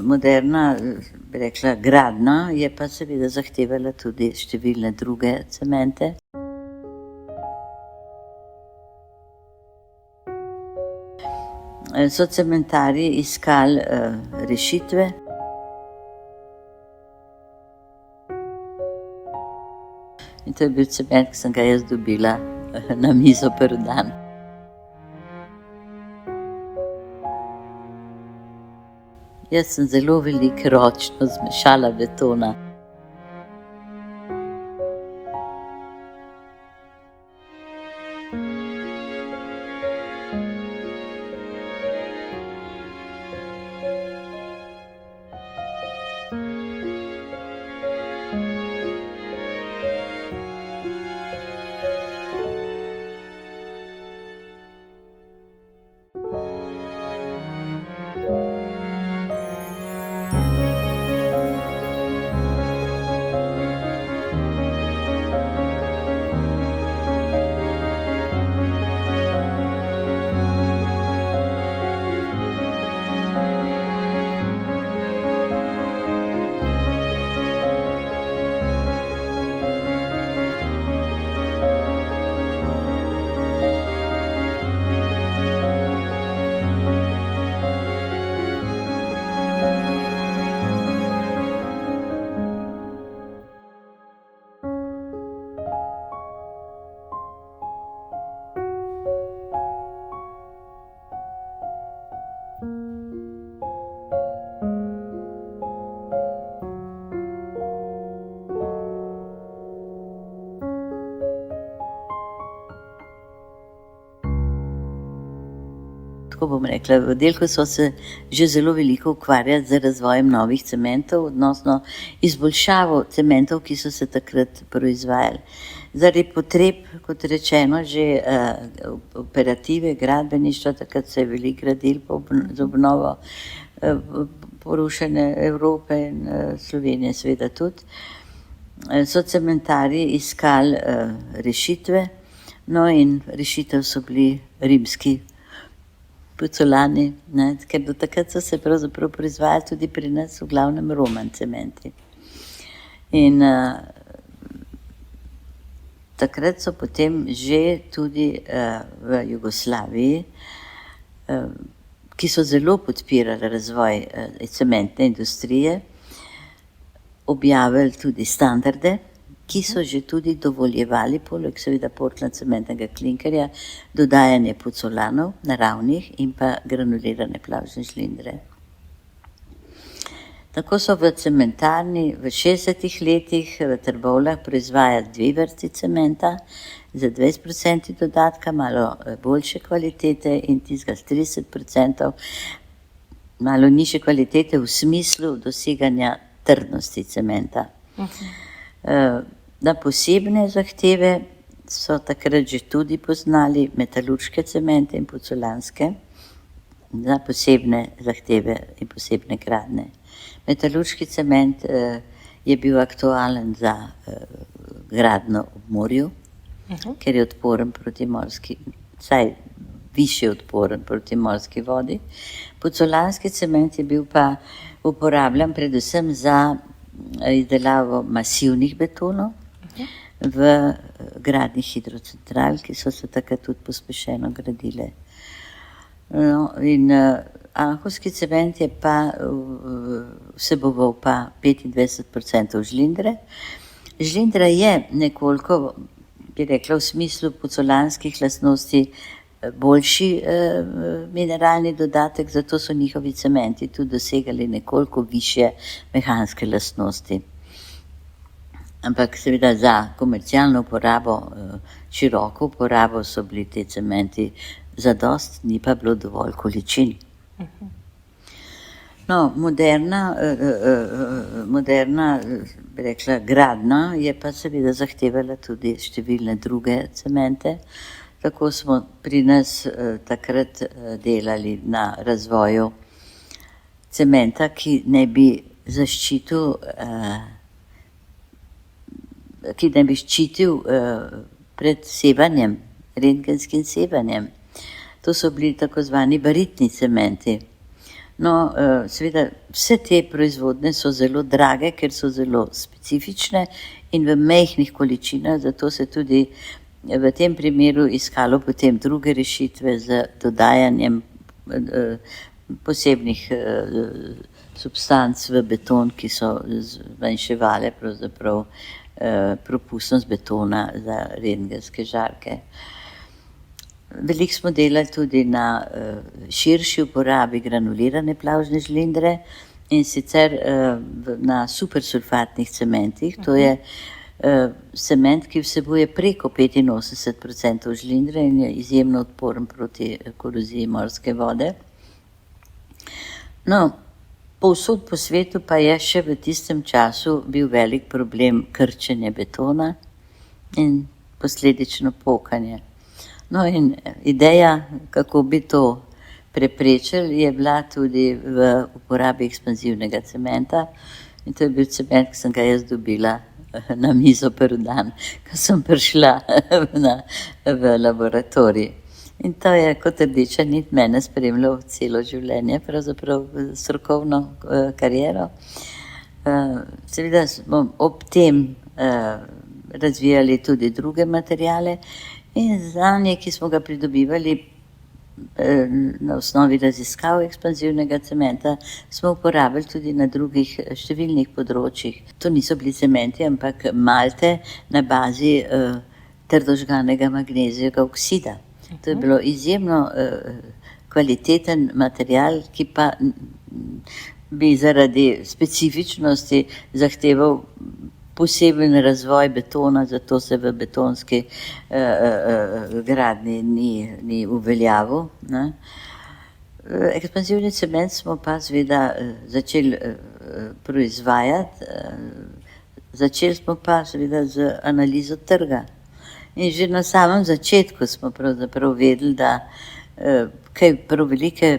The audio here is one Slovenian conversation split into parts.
moderna, bi rekla, gradnja je pa seveda zahtevala tudi številne druge cemente. So cementarji iskali rešitve. In to je bil cement, ki sem ga jaz dobila na mizo prvi dan. Jaz sem zelo veliko ročno zmešala betona. Tako bom rekla, v oddelku so se že zelo veliko ukvarjali z razvojem novih cementov, odnosno izboljšavo cementov, ki so se takrat proizvajali. Zaradi potreb, kot rečeno, že operative, gradbeništva, takrat se je veliko gradilo za obnovo porušene Evrope in Slovenije seveda tudi. So cementarji iskali rešitve, no in rešitev so bili rimski pucolani, ne, ker do takrat so se pravzaprav proizvajali tudi pri nas v glavnem roman cementi. In takrat so potem že tudi v Jugoslaviji, ki so zelo podpirali razvoj cementne industrije, objavili tudi standarde, ki so že tudi dovoljevali, poleg seveda Portland cementnega klinkerja, dodajanje pucolanov naravnih in pa granulirane plavšne žlindre. Tako so v cementarni v 60 letih v Trbovljah proizvajali 2 vrsti cementa za 20% dodatka, malo boljše kvalitete, in tistega s 30% malo nižje kvalitete v smislu doseganja trdnosti cementa. Na posebne zahteve so takrat že tudi poznali metalurške cemente in pucolanske, za posebne zahteve in posebne gradnje. Metalurški cement je bil aktualen za gradnjo ob morju, ker je odporen proti morski, vsaj višje odporen proti morski vodi. Pucolanski cement je bil pa uporabljan predvsem za izdelavo masivnih betonov v gradnji hidrocentral, ki so se takrat tudi pospešeno gradile. No, in anhovski cement je pa vseboval pa 25% žlindre. Žlindra je nekoliko, bi rekla, v smislu pucolanskih lastnosti boljši mineralni dodatek, zato so njihovi cementi tudi dosegali nekoliko višje mehanske lastnosti. Ampak seveda za komercialno uporabo, široko uporabo so bili te cementi zadost, ni pa bilo dovolj količin. No, moderna, bi rekla, gradnja je pa seveda zahtevala tudi številne druge cemente. Tako smo pri nas takrat delali na razvoju cementa, ki naj bi zaščitil, pred sevanjem, rentgenskim sevanjem. To so bili tako zvani baritni cementi. No, seveda vse te proizvodnje so zelo drage, ker so zelo specifične in v majhnih količinah, zato se tudi v tem primeru iskalo potem druge rešitve z dodajanjem posebnih substanc v beton, ki so zmanjševale pravzaprav propustnost betona za rentgenske žarke. Veliko smo delali tudi na širši uporabi granulirane plavžne žlindre in sicer na supersulfatnih cementih. To je cement, ki vsebuje preko 85% žlindre in je izjemno odporen proti koroziji morske vode. No, povsod po svetu pa je še v tistem času bil velik problem krčenja betona in posledično pokanje. No in ideja, kako bi to preprečili, je bila tudi v uporabi ekspanzivnega cementa in to je bil cement, ki sem ga jaz dobila na mizo prvi dan, ko sem prišla v laboratorij. In to je kot rdeča nit mene spremljal celo življenje, pravzaprav strokovno kariero. Seveda smo ob tem razvijali tudi druge materiale in znanje, ki smo ga pridobivali na osnovi raziskav ekspanzivnega cementa, smo uporabili tudi na drugih številnih področjih. To niso bili cementi, ampak malte na bazi trdožganega magnezijevega oksida. To je bilo izjemno kvaliteten material, ki pa bi zaradi specifičnosti zahteval poseben razvoj betona, zato se v betonski gradnji ni uveljavil. Ekspanzivni cement smo pa seveda začeli proizvajati, začeli smo pa seveda z analizo trga. In že na samem začetku smo pravzaprav vedeli, da kaj prav velike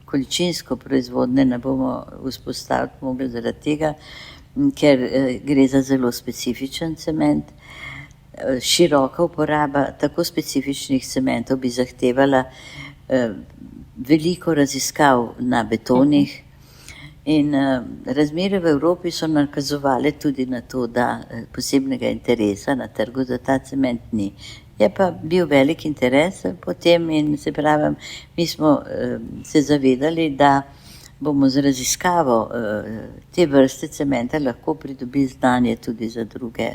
količinsko proizvodne ne bomo vzpostaviti mogli zaradi tega, ker gre za zelo specifičen cement. Široka uporaba tako specifičnih cementov bi zahtevala veliko raziskav na betonih in razmere v Evropi so nakazovale tudi na to, da posebnega interesa na trgu za ta cement ni. Je pa bil velik interes potem in se pravim, mi smo se zavedali, da bomo z raziskavo te vrste cementa lahko pridobili znanje tudi za druge,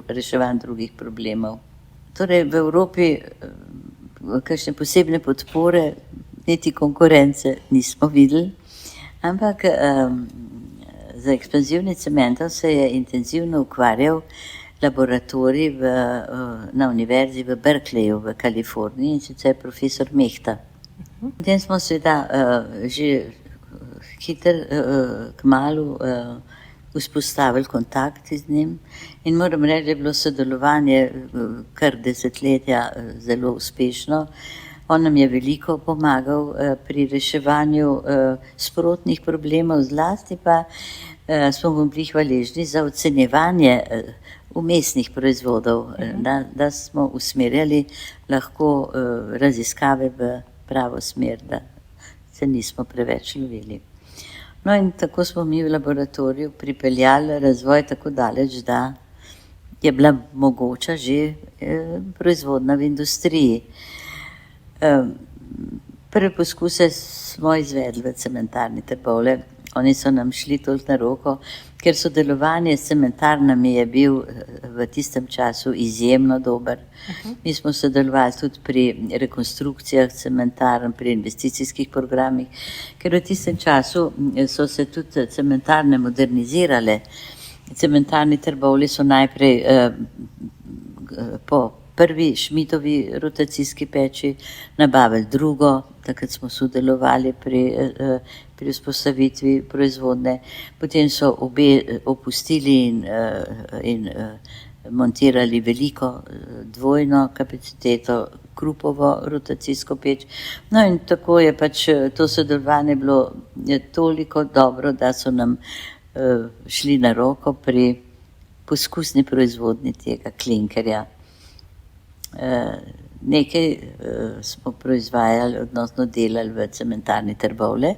reševanje drugih problemov. Torej v Evropi kakšne posebne podpore, niti konkurence nismo videli, ampak z ekspanzivnim cementom se je intenzivno ukvarjal laboratorij na univerzi v Berkeleyju v Kaliforniji in sicer profesor Mehta. Potem smo seveda že kmalu vzpostavili kontakt z njim in moram reči, da je bilo sodelovanje kar desetletja zelo uspešno. On nam je veliko pomagal pri reševanju sprotnih problemov, zlasti pa smo mu bili hvaležni za ocenjevanje vmesnih proizvodov, da smo usmerjali lahko raziskave v pravo smer, da se nismo preveč lovili. No in tako smo mi v laboratoriju pripeljali razvoj tako daleč, da je bila mogoča že proizvodnja v industriji. Prve poskuse smo izvedli v cementarni Trbovlje. Oni so nam šli toliko na roko, ker sodelovanje s cementarnami je bil v tistem času izjemno dober. Mi smo sodelovali tudi pri rekonstrukcijah cementarn, pri investicijskih programih, ker v tistem času so se tudi cementarne modernizirale. Cementarni Trbovlje so najprej po prvi Schmidtovi rotacijski peči nabavili drugo, takrat smo sodelovali pri vzpostavitvi proizvodne, potem so obe opustili in montirali veliko dvojno kapaciteto Krupovo rotacijsko peč. No in tako je pač to sodelovanje bilo toliko dobro, da so nam šli na roko pri poskusni proizvodnji tega klinkerja. Nekaj smo proizvajali, odnosno delali v cementarni Trbovlje.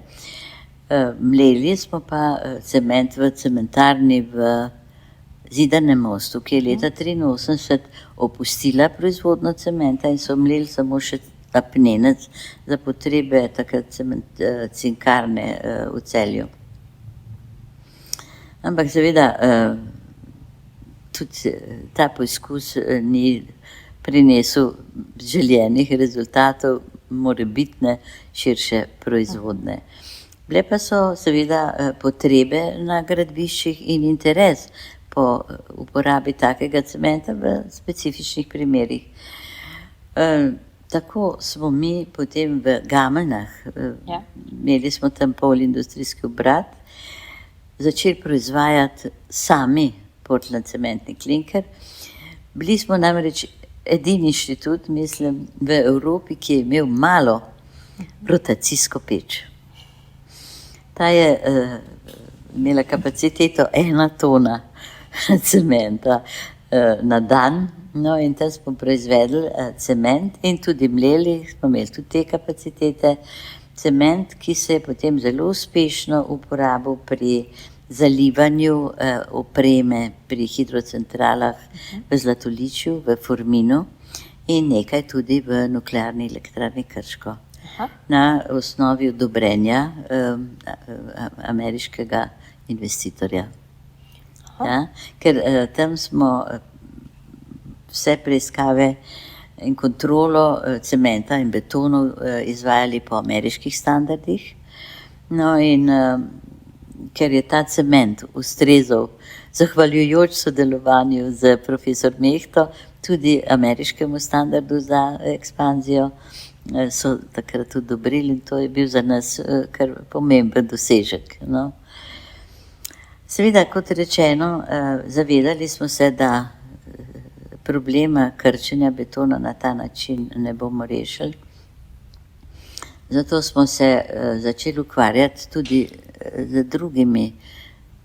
Mleli smo pa cement v cementarni v Zidanem Mostu, ki je leta 1983 opustila proizvodnjo cementa in so mleli samo še apnenec za potrebe takrat cinkarne v Celju. Ampak seveda tudi ta poizkus ni prinesel željenih rezultatov, morebitne širše proizvodne. Bile pa so seveda potrebe na gradbiščih in interes po uporabi takega cementa v specifičnih primerih. Tako smo mi potem v Gameljnah, imeli smo tam polindustrijski obrat, začeli proizvajati sami Portland cementni klinker. Bili smo namreč edini inštitut, mislim, v Evropi, ki je imel malo rotacijsko peč. Ta je imela kapaciteto 1 tona cementa na dan, no in tam smo proizvedli cement in tudi mleli, smo imeli tudi te kapacitete. Cement, ki se je potem zelo uspešno uporabil pri zalivanju opreme pri hidrocentralah v Zlatoličju, v Forminu in nekaj tudi v nuklearni elektrarni Krško. Na osnovi odobrenja ameriškega investitorja. Ja? Ker tam smo vse preiskave in kontrolo cementa in betonov izvajali po ameriških standardih. No in ker je ta cement ustrezal, zahvaljujoč sodelovanju z profesor Mehto, tudi ameriškemu standardu za ekspanzijo, so takrat odobrili in to je bil za nas kar pomemben dosežek. No. Seveda, kot rečeno, zavedali smo se, da problema krčenja betona na ta način ne bomo rešili. Zato smo se začeli ukvarjati tudi z drugimi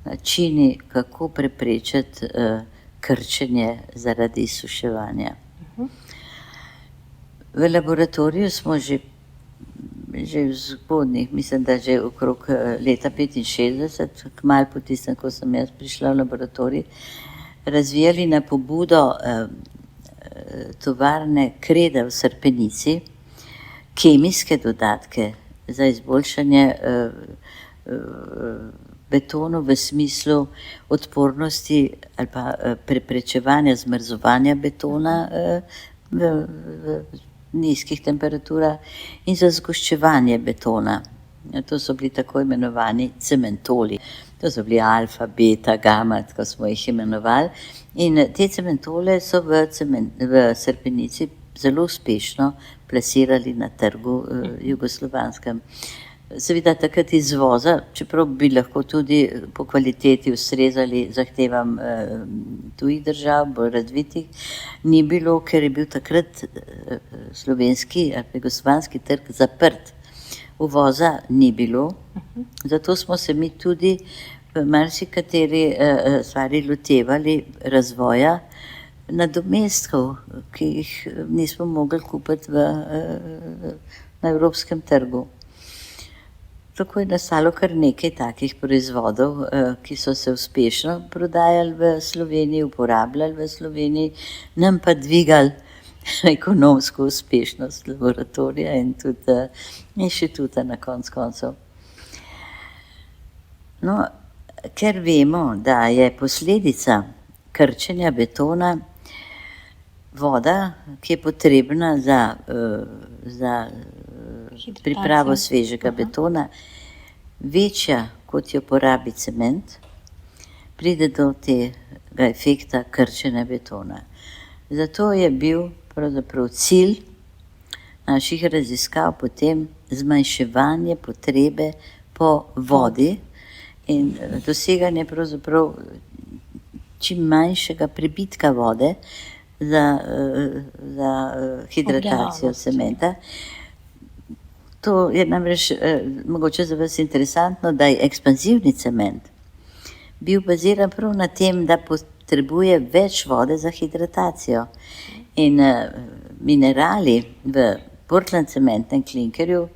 načini, kako preprečiti krčenje zaradi izsuševanja. V laboratoriju smo že v zgodnjih, mislim, da že okrog leta 65, kmalu po tistem, ko sem jaz prišla v laboratorij, razvijali na pobudo tovarne Kreda v Srpenici kemijske dodatke za izboljšanje betonu v smislu odpornosti ali pa preprečevanja zmrzovanja betona v nizkih temperaturah in za zgoščevanje betona. To so bili tako imenovani cementoli. To so bili alfa, beta, gama, tako smo jih imenovali. In te cementole so v Srpenici zelo uspešno plasirali na trgu jugoslovanskem. Seveda takrat izvoza, čeprav bi lahko tudi po kvaliteti ustrezali zahtevam tujih držav, bolj razvitih, ni bilo, ker je bil takrat slovenski ali jugoslovanski trg zaprt. Uvoza ni bilo, zato smo se mi tudi v marsikateri stvari lotevali razvoja nadomestkov, ki jih nismo mogli kupiti na evropskem trgu. Tako je nastalo kar nekaj takih proizvodov, ki so se uspešno prodajali v Sloveniji, uporabljali v Sloveniji, nam pa dvigali ekonomsko uspešnost laboratorija in tudi inštituta na koncu koncev. No, ker vemo, da je posledica krčenja betona voda, ki je potrebna za pripravo svežega betona, večja, kot jo porabi cement, pride do tega efekta krčenja betona. Zato je bil pravzaprav cilj naših raziskav potem zmanjševanje potrebe po vodi in doseganje pravzaprav čim manjšega prebitka vode za hidratacijo cementa. To je namreč mogoče za vas interesantno, da je ekspanzivni cement bil baziran prav na tem, da potrebuje več vode za hidratacijo. In minerali v Portland cementnem klinkerju,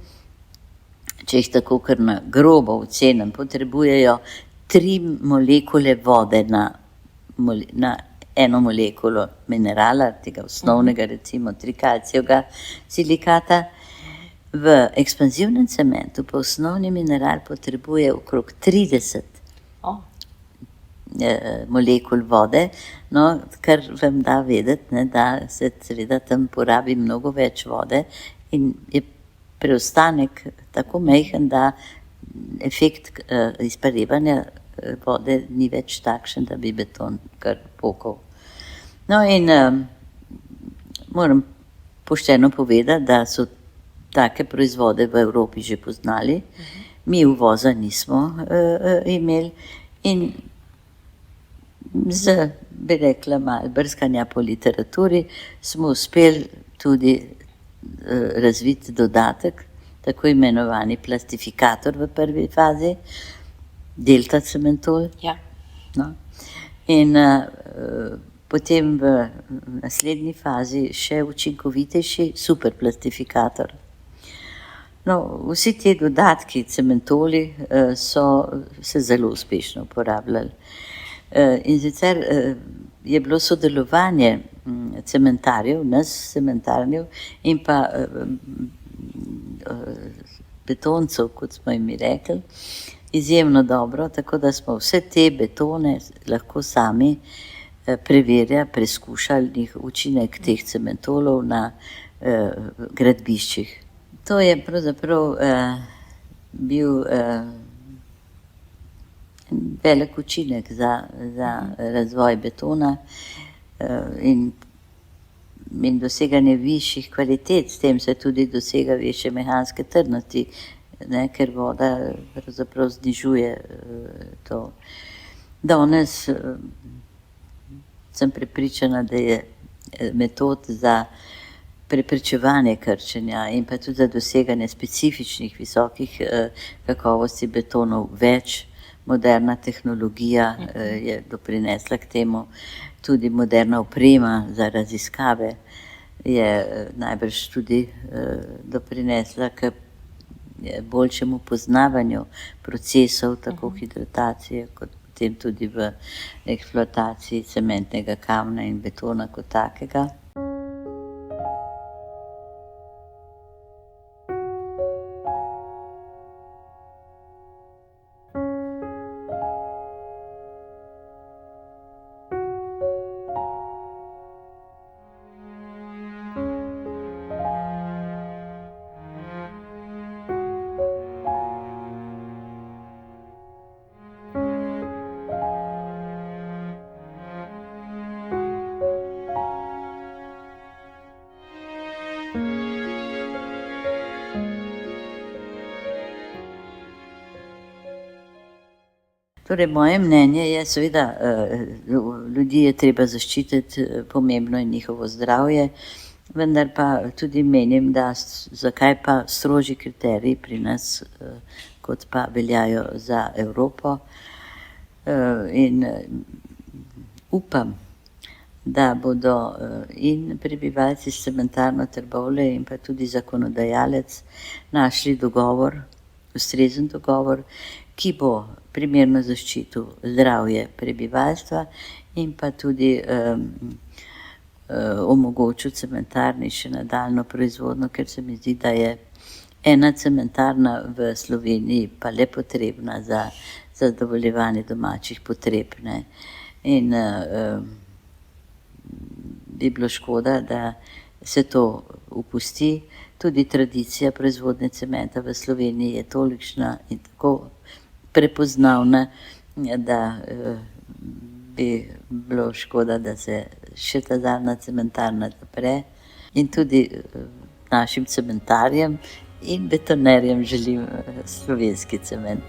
če jih tako kar na grobo ocenim, potrebujejo 3 molekule vode na eno molekulo minerala, tega osnovnega, recimo trikalcijevega silikata. V ekspanzivnem cementu pa osnovni mineral potrebuje okrog 30 molekul vode, no, kar vam da vedeti, ne, da se seveda tam porabi mnogo več vode in je preostanek tako majhen, da efekt izparevanja vode ni več takšen, da bi beton kar pokal. No in moram pošteno povedati, da so take proizvode v Evropi že poznali, mi uvoza nismo imeli in bi rekla, malo brskanja po literaturi smo uspeli tudi razviti dodatek, tako imenovani plastifikator v prvi fazi, delta cementol. Ja. No. In potem v naslednji fazi še učinkovitejši superplastifikator. No, vsi ti dodatki cementoli so se zelo uspešno uporabljali. In sicer je bilo sodelovanje cementarjev, nas cementarjev in pa betoncev, kot smo jim rekli, izjemno dobro, tako da smo vse te betone lahko sami preskušali učinek teh cementolov na gradbiščih. To je pravzaprav bil velik učinek za razvoj betona in doseganje višjih kvalitet, s tem se tudi dosega večje mehanske trdnosti, ne, ker voda pravzaprav znižuje to. Danes sem prepričana, da je metod za preprečevanje krčenja in pa tudi za doseganje specifičnih visokih kakovosti betonov več. Moderna tehnologija je doprinesla k temu, tudi moderna oprema za raziskave je najbrž tudi doprinesla k boljšemu poznavanju procesov, tako hidratacije, kot potem tudi v eksploataciji cementnega kamna in betona kot takega. Torej, moje mnenje je seveda, ljudi je treba zaščititi, pomembno je njihovo zdravje, vendar pa tudi menim, da zakaj pa strožji kriteriji pri nas, kot pa veljajo za Evropo. In upam, da bodo in prebivalci s cementarno Trbovlje in pa tudi zakonodajalec našli dogovor, ustrezen dogovor, ki bo primerno zaščitil zdravje prebivalstva in pa tudi omogočil cementarni še nadaljnjo proizvodnjo, ker se mi zdi, da je ena cementarna v Sloveniji pa le potrebna za zadovoljevanje domačih potreb, ne. In bi bilo škoda, da se to opusti. Tudi tradicija proizvodnje cementa v Sloveniji je tolikšna in tako prepoznavna, da bi bilo škoda, da se še ta zadnja cementarna zapre. In tudi našim cementarjem in betonerjem želim slovenski cement.